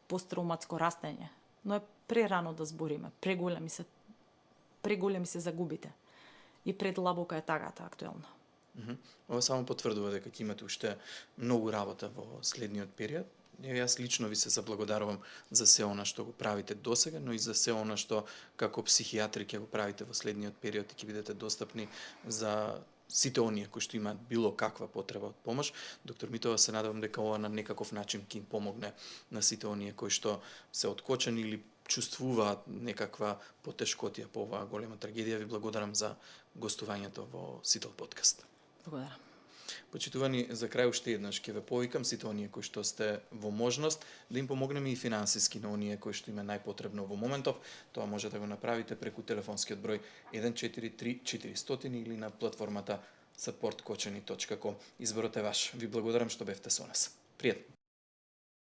посттравматско растење, но е прерано да збориме. Преголеми се загубите. И предлабока е тагата актуелна. Ова само потврдува дека ќе имате уште многу работа во следниот период. Јас лично ви се заблагодарувам за се она што го правите досега, но и за се она што како психијатри ќе го правите во следниот период и ќе бидете достапни за сите оние кои што имаат било каква потреба од помош. Доктор Митова, се надевам дека ова на некаков начин ќе им помогне на сите оние кои што се откочени или чувствуваат некаква потешкотија по оваа голема трагедија. Ви благодарам за гостувањето во Сител подкаст. Благодарам. Почитувани, за крај уште еднаш ќе ве повикам сите оние кои што сте во можност да им помогнеме и финансиски на оние кои што им е најпотребно во моментов. Тоа може да го направите преку телефонскиот број 143 400 или на платформата supportkočani.com. Изборот е ваш. Ви благодарам што бевте со нас. Пријатно.